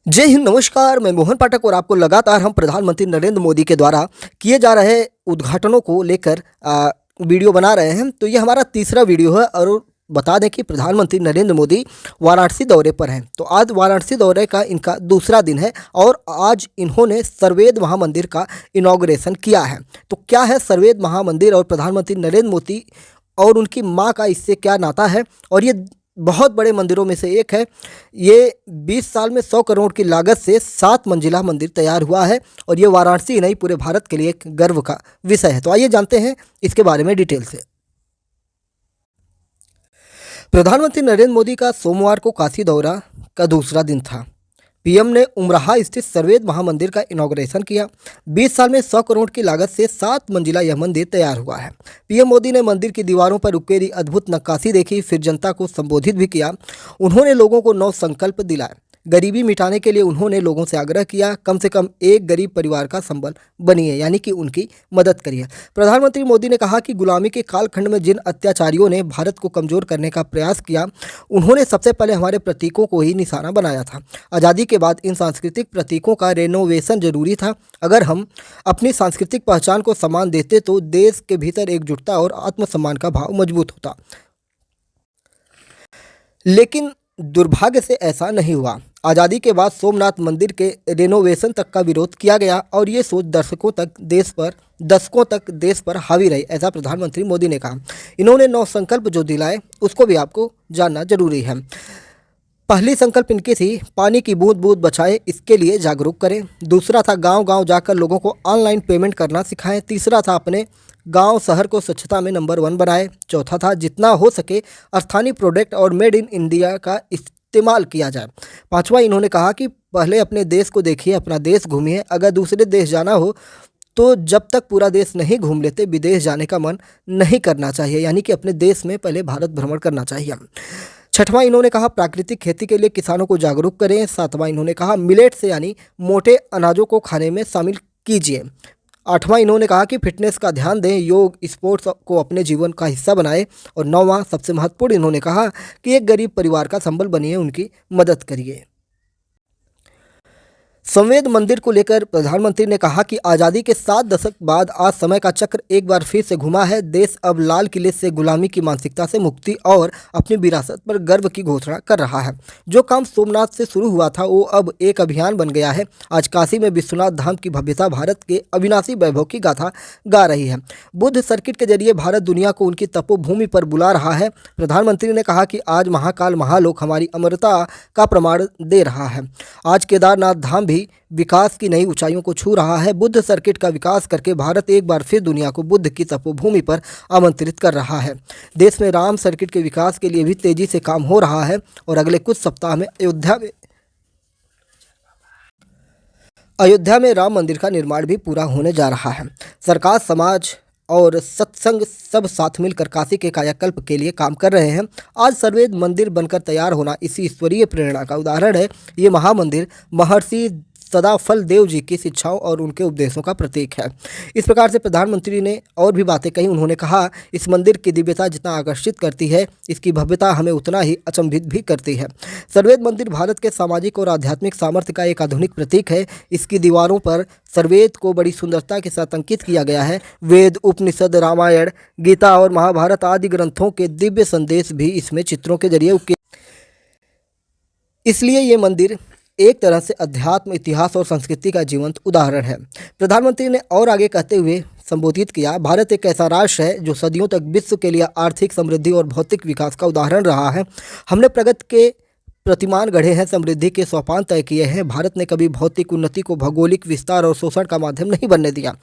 जय हिंद, नमस्कार। मैं मोहन पाठक और आपको लगातार हम प्रधानमंत्री नरेंद्र मोदी के द्वारा किए जा रहे उद्घाटनों को लेकर वीडियो बना रहे हैं। तो ये हमारा तीसरा वीडियो है और बता दें कि प्रधानमंत्री नरेंद्र मोदी वाराणसी दौरे पर हैं। तो आज वाराणसी दौरे का इनका दूसरा दिन है और आज इन्होंने सर्ववेद महामंदिर का इनॉग्रेशन किया है। तो क्या है सर्ववेद महामंदिर और प्रधानमंत्री नरेंद्र मोदी और उनकी माँ का इससे क्या नाता है? और ये बहुत बड़े मंदिरों में से एक है। ये 20 साल में 100 करोड़ की लागत से 7 मंजिला मंदिर तैयार हुआ है और ये वाराणसी ही नहीं, पूरे भारत के लिए एक गर्व का विषय है। तो आइए जानते हैं इसके बारे में डिटेल से। प्रधानमंत्री नरेंद्र मोदी का सोमवार को काशी दौरा का दूसरा दिन था। पीएम ने उमराहा स्थित सर्ववेद महामंदिर का इनॉग्रेशन किया। 20 साल में 100 करोड़ की लागत से 7 मंजिला यह मंदिर तैयार हुआ है। पीएम मोदी ने मंदिर की दीवारों पर उकेरी अद्भुत नक्काशी देखी, फिर जनता को संबोधित भी किया। उन्होंने लोगों को 9 संकल्प दिलाए। गरीबी मिटाने के लिए उन्होंने लोगों से आग्रह किया, कम से कम एक गरीब परिवार का संबल बनिए, यानी कि उनकी मदद करिए। प्रधानमंत्री मोदी ने कहा कि गुलामी के कालखंड में जिन अत्याचारियों ने भारत को कमजोर करने का प्रयास किया, उन्होंने सबसे पहले हमारे प्रतीकों को ही निशाना बनाया था। आज़ादी के बाद इन सांस्कृतिक प्रतीकों का रेनोवेशन जरूरी था। अगर हम अपनी सांस्कृतिक पहचान को सम्मान देते तो देश के भीतर एकजुटता और आत्मसम्मान का भाव मजबूत होता। लेकिन दुर्भाग्य से ऐसा नहीं हुआ। आज़ादी के बाद सोमनाथ मंदिर के रेनोवेशन तक का विरोध किया गया और ये सोच दशकों तक देश पर हावी रही, ऐसा प्रधानमंत्री मोदी ने कहा। इन्होंने 9 संकल्प जो दिलाए उसको भी आपको जानना जरूरी है। पहली संकल्प इनकी थी, पानी की बूंद बूंद बचाए, इसके लिए जागरूक करें। दूसरा था, गांव गांव जाकर लोगों को ऑनलाइन पेमेंट करना सिखाएं। तीसरा था, अपने गांव शहर को स्वच्छता में नंबर 1 बनाए। चौथा था, जितना हो सके स्थानीय प्रोडक्ट और मेड इन इंडिया का इस्तेमाल किया जाए। पांचवा, इन्होंने कहा कि पहले अपने देश को देखिए, अपना देश घूमिए। अगर दूसरे देश जाना हो तो जब तक पूरा देश नहीं घूम लेते, विदेश जाने का मन नहीं करना चाहिए, यानी कि अपने देश में पहले भारत भ्रमण करना चाहिए। छठवां, इन्होंने कहा प्राकृतिक खेती के लिए किसानों को जागरूक करें। सातवां, इन्होंने कहा मिलेट से यानी मोटे अनाजों को खाने में शामिल कीजिए। आठवां, इन्होंने कहा कि फिटनेस का ध्यान दें, योग स्पोर्ट्स को अपने जीवन का हिस्सा बनाएं। और नौवां, सबसे महत्वपूर्ण, इन्होंने कहा कि एक गरीब परिवार का संबल बनिए, उनकी मदद करिए। संवेद मंदिर को लेकर प्रधानमंत्री ने कहा कि आज़ादी के 7 दशक बाद आज समय का चक्र एक बार फिर से घुमा है। देश अब लाल किले से गुलामी की मानसिकता से मुक्ति और अपनी विरासत पर गर्व की घोषणा कर रहा है। जो काम सोमनाथ से शुरू हुआ था वो अब एक अभियान बन गया है। आज काशी में विश्वनाथ धाम की भव्यता भारत के अविनाशी वैभव की गाथा गा रही है। बुद्ध सर्किट के जरिए भारत दुनिया को उनकी तपोभूमि पर बुला रहा है। प्रधानमंत्री ने कहा कि आज महाकाल महालोक हमारी अमरता का प्रमाण दे रहा है। आज केदारनाथ धाम भी विकास की नई ऊंचाइयों को छू रहा है। बुद्ध सर्किट का विकास करके भारत एक बार फिर दुनिया को बुद्ध की तपोभूमि पर आमंत्रित कर रहा है। देश में राम सर्किट के विकास के लिए भी तेजी से काम हो रहा है और अगले कुछ सप्ताह में अयोध्या में राम मंदिर का निर्माण भी पूरा होने जा रहा है। सरकार, समाज और सत्संग सब साथ मिलकर काशी के कायाकल्प के लिए काम कर रहे हैं। आज सर्ववेद मंदिर बनकर तैयार होना इसी ईश्वरीय प्रेरणा का उदाहरण है। ये महामंदिर महर्षि सदाफल देव जी की शिक्षाओं और उनके उपदेशों का प्रतीक है। इस प्रकार से प्रधानमंत्री ने और भी बातें कही। उन्होंने कहा, इस मंदिर की दिव्यता जितना आकर्षित करती है, इसकी भव्यता हमें उतना ही अचंभित भी करती है। सर्ववेद मंदिर भारत के सामाजिक और आध्यात्मिक सामर्थ्य का एक आधुनिक प्रतीक है। इसकी दीवारों पर सर्ववेद को बड़ी सुंदरता के साथ अंकित किया गया है। वेद, उपनिषद, रामायण, गीता और महाभारत आदि ग्रंथों के दिव्य संदेश भी इसमें चित्रों के जरिए इसलिए ये मंदिर एक तरह से अध्यात्म, इतिहास और संस्कृति का जीवंत उदाहरण है। प्रधानमंत्री ने और आगे कहते हुए संबोधित किया, भारत एक ऐसा राष्ट्र है जो सदियों तक विश्व के लिए आर्थिक समृद्धि और भौतिक विकास का उदाहरण रहा है। हमने प्रगति के प्रतिमान गढ़े हैं, समृद्धि के सोपान तय किए हैं। भारत ने कभी भौतिक उन्नति को भौगोलिक विस्तार और शोषण का माध्यम नहीं बनने दिया।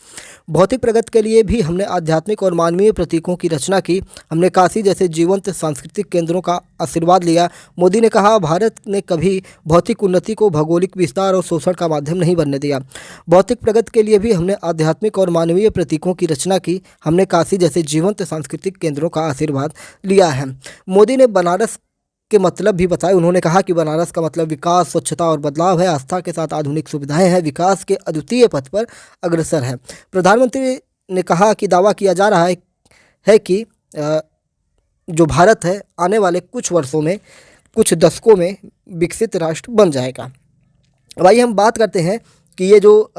भौतिक प्रगति के लिए भी हमने आध्यात्मिक और मानवीय प्रतीकों की रचना की। हमने काशी जैसे जीवंत सांस्कृतिक केंद्रों का आशीर्वाद लिया। मोदी ने कहा, भारत ने कभी भौतिक उन्नति को भौगोलिक विस्तार और शोषण का माध्यम नहीं बनने दिया। भौतिक प्रगति के लिए भी हमने आध्यात्मिक और मानवीय प्रतीकों की रचना की। हमने काशी जैसे जीवंत सांस्कृतिक केंद्रों का आशीर्वाद लिया है। मोदी ने बनारस के मतलब भी बताए। उन्होंने कहा कि बनारस का मतलब विकास, स्वच्छता और बदलाव है। आस्था के साथ आधुनिक सुविधाएं हैं, विकास के अद्वितीय पथ पर अग्रसर है। प्रधानमंत्री ने कहा कि दावा किया जा रहा है कि जो भारत है आने वाले कुछ वर्षों में, कुछ दशकों में विकसित राष्ट्र बन जाएगा। अब आइए हम बात करते हैं कि ये जो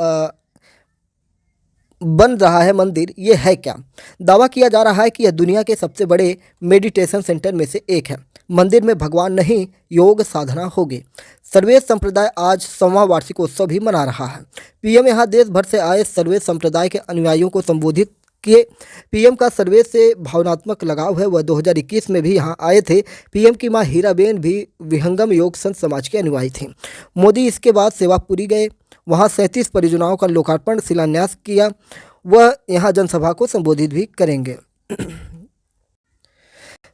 बन रहा है मंदिर, ये है क्या। दावा किया जा रहा है कि यह दुनिया के सबसे बड़े मेडिटेशन सेंटर में से एक है। मंदिर में भगवान नहीं, योग साधना होगी। सर्वेद संप्रदाय आज 100वां वार्षिकोत्सव भी मना रहा है। पीएम यहाँ देश भर से आए सर्वेद संप्रदाय के अनुयायियों को संबोधित किए। पीएम का सर्वेद से भावनात्मक लगाव है। वह 2021 में भी यहाँ आए थे। पीएम की मां हीराबेन भी विहंगम योग संत समाज के अनुयायी थी। मोदी इसके बाद सेवापुरी गए, वहाँ 37 परियोजनाओं का लोकार्पण शिलान्यास किया। वह यहाँ जनसभा को संबोधित भी करेंगे।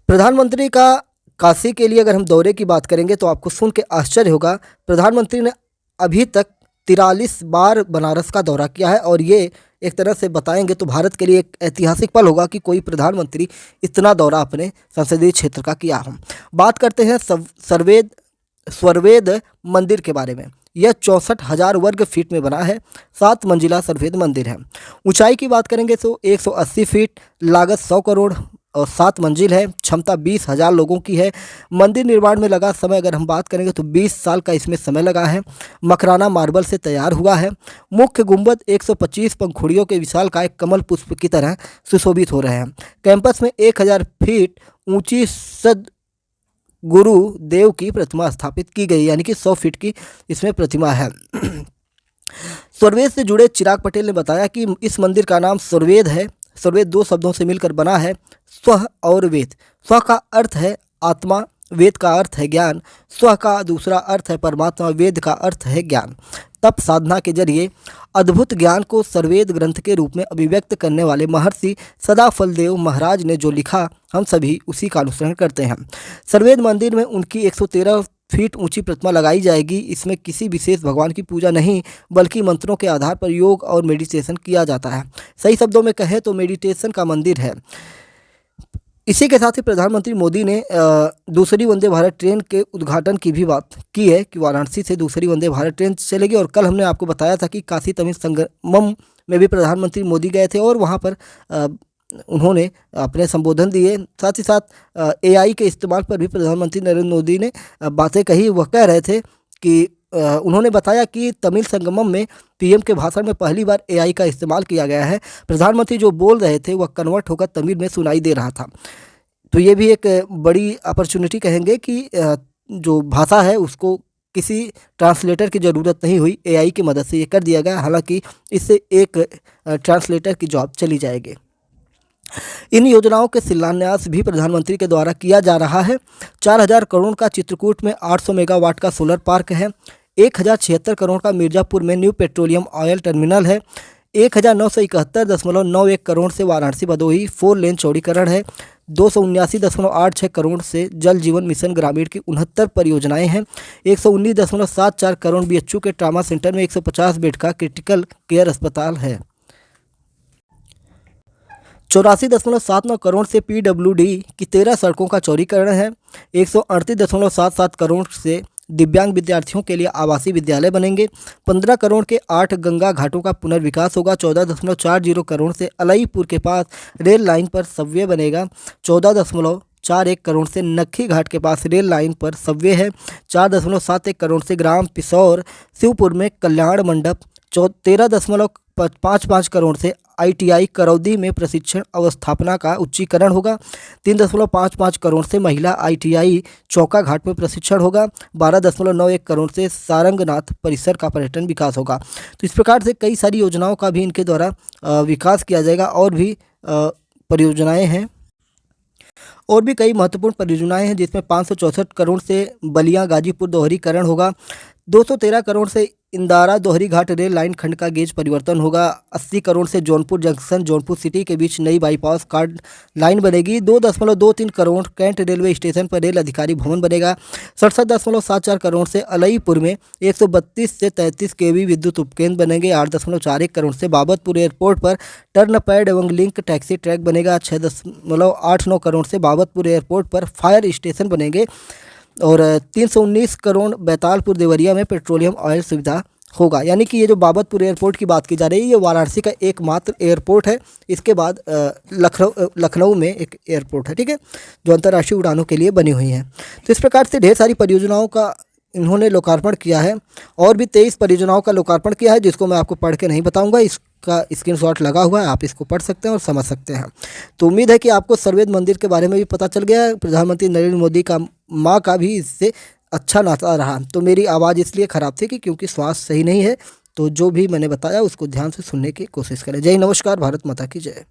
प्रधानमंत्री का काशी के लिए अगर हम दौरे की बात करेंगे तो आपको सुन के आश्चर्य होगा। प्रधानमंत्री ने अभी तक 43 बार बनारस का दौरा किया है और ये एक तरह से बताएंगे तो भारत के लिए एक ऐतिहासिक पल होगा कि कोई प्रधानमंत्री इतना दौरा अपने संसदीय क्षेत्र का किया हो। बात करते हैं स्वरवेद मंदिर के बारे में। यह 64,000 वर्ग फीट में बना है। 7 मंजिला सर्वेद मंदिर है। ऊंचाई की बात करेंगे तो 180 फीट, लागत 100 करोड़ और 7 मंजिल है। क्षमता 20,000 लोगों की है। मंदिर निर्माण में लगा समय अगर हम बात करेंगे तो 20 साल का इसमें समय लगा है। मकराना मार्बल से तैयार हुआ है। मुख्य गुंबद 125 पंखुड़ियों के विशालकाय कमल पुष्प की तरह सुशोभित हो रहे हैं। कैंपस में 1000 फीट ऊंची गुरु देव की प्रतिमा स्थापित की गई, यानी कि 100 फीट की इसमें प्रतिमा है। स्वरवेद से जुड़े चिराग पटेल ने बताया कि इस मंदिर का नाम स्वरवेद है। स्वरवेद 2 शब्दों से मिलकर बना है, स्व और वेद। स्व का अर्थ है आत्मा, वेद का अर्थ है ज्ञान। स्व का दूसरा अर्थ है परमात्मा, वेद का अर्थ है ज्ञान। तप साधना के जरिए अद्भुत ज्ञान को सर्वेद ग्रंथ के रूप में अभिव्यक्त करने वाले महर्षि सदाफलदेव महाराज ने जो लिखा, हम सभी उसी का अनुसरण करते हैं। सर्वेद मंदिर में उनकी 113 फीट ऊंची प्रतिमा लगाई जाएगी। इसमें किसी विशेष भगवान की पूजा नहीं, बल्कि मंत्रों के आधार पर योग और मेडिटेशन किया जाता है। सही शब्दों में कहें तो मेडिटेशन का मंदिर है। इसी के साथ ही प्रधानमंत्री मोदी ने दूसरी वंदे भारत ट्रेन के उद्घाटन की भी बात की है कि वाराणसी से दूसरी वंदे भारत ट्रेन चलेगी। और कल हमने आपको बताया था कि काशी तमिल संगमम में भी प्रधानमंत्री मोदी गए थे और वहाँ पर उन्होंने अपने संबोधन दिए। साथ ही साथ एआई के इस्तेमाल पर भी प्रधानमंत्री नरेंद्र मोदी ने बातें कही। वह कह रहे थे कि उन्होंने बताया कि तमिल संगमम में पीएम के भाषण में पहली बार एआई का इस्तेमाल किया गया है। प्रधानमंत्री जो बोल रहे थे वह कन्वर्ट होकर तमिल में सुनाई दे रहा था। तो ये भी एक बड़ी अपॉर्चुनिटी कहेंगे कि जो भाषा है उसको किसी ट्रांसलेटर की ज़रूरत नहीं हुई, एआई की मदद से ये कर दिया गया। हालांकि इससे एक ट्रांसलेटर की जॉब चली जाएगी। इन योजनाओं के शिलान्यास भी प्रधानमंत्री के द्वारा किया जा रहा है। 4000 करोड़ का चित्रकूट में 800 मेगावाट का सोलर पार्क है। 1076 करोड़ का मिर्ज़ापुर में न्यू पेट्रोलियम ऑयल टर्मिनल है। 1971.91 करोड़ से वाराणसी भदोही 4 लेन चौड़ीकरण है। 279.86 करोड़ से जल जीवन मिशन ग्रामीण की 69 परियोजनाएं हैं। 119.74 करोड़ बीएचयू के ट्रामा सेंटर में 150 बेड का क्रिटिकल केयर अस्पताल है। 84.79 करोड़ से पीडब्ल्यूडी की 13 सड़कों का चौड़ीकरण है। 138.77 करोड़ से दिव्यांग विद्यार्थियों के लिए आवासीय विद्यालय बनेंगे। 15 करोड़ के 8 गंगा घाटों का पुनर्विकास होगा। 14.40 करोड़ से अलईपुर के पास रेल लाइन पर सबवे बनेगा। 14.41 करोड़ से नक्खी घाट के पास रेल लाइन पर सबवे है। 4.71 करोड़ से ग्राम पिसौर शिवपुर में कल्याण मंडप। 13.55 करोड़ से आईटीआई करौदी में प्रशिक्षण अवस्थापना का उच्चीकरण होगा। 3.55 करोड़ से महिला आईटीआई चौका घाट में प्रशिक्षण होगा। 12.91 करोड़ से सारंगनाथ परिसर का पर्यटन विकास होगा। तो इस प्रकार से कई सारी योजनाओं का भी इनके द्वारा विकास किया जाएगा। और भी परियोजनाएं हैं, और भी कई महत्वपूर्ण परियोजनाएं हैं, जिसमें 564 करोड़ से बलिया गाजीपुर दोहरीकरण होगा। 213 करोड़ से इंदारा दोहरी घाट रेल लाइन खंड का गेज परिवर्तन होगा। 80 करोड़ से जौनपुर जंक्शन जौनपुर सिटी के बीच नई बाईपास कार्ड लाइन बनेगी। 2.23 करोड़ कैंट रेलवे स्टेशन पर रेल अधिकारी भवन बनेगा। 67.74 करोड़ से अलईपुर में 132 से 33 केवी विद्युत उपकेंद्र बनेंगे। 8.41 करोड़ से बाबतपुर एयरपोर्ट पर टर्न पैड एवं लिंक टैक्सी ट्रैक बनेगा। 6.89 करोड़ से बाबतपुर एयरपोर्ट पर फायर स्टेशन बनेंगे। और 319 करोड़ बैतालपुर देवरिया में पेट्रोलियम ऑयल सुविधा होगा। यानी कि ये जो बाबतपुर एयरपोर्ट की बात की जा रही है, ये वाराणसी का एकमात्र एयरपोर्ट है। इसके बाद लखनऊ में एक एयरपोर्ट है, ठीक है, जो अंतर्राष्ट्रीय उड़ानों के लिए बनी हुई है। तो इस प्रकार से ढेर सारी परियोजनाओं का इन्होंने लोकार्पण किया है। और भी 23 परियोजनाओं का लोकार्पण किया है, जिसको मैं आपको पढ़ के नहीं बताऊंगा, इसका स्क्रीनशॉट लगा हुआ है, आप इसको पढ़ सकते हैं और समझ सकते हैं। तो उम्मीद है कि आपको सर्वेद मंदिर के बारे में भी पता चल गया है। प्रधानमंत्री नरेंद्र मोदी का माँ का भी इससे अच्छा नाता रहा। तो मेरी आवाज़ इसलिए ख़राब थी कि क्योंकि स्वास्थ्य सही नहीं है। तो जो भी मैंने बताया उसको ध्यान से सुनने की कोशिश करें। जय नमस्कार, भारत माता की जय।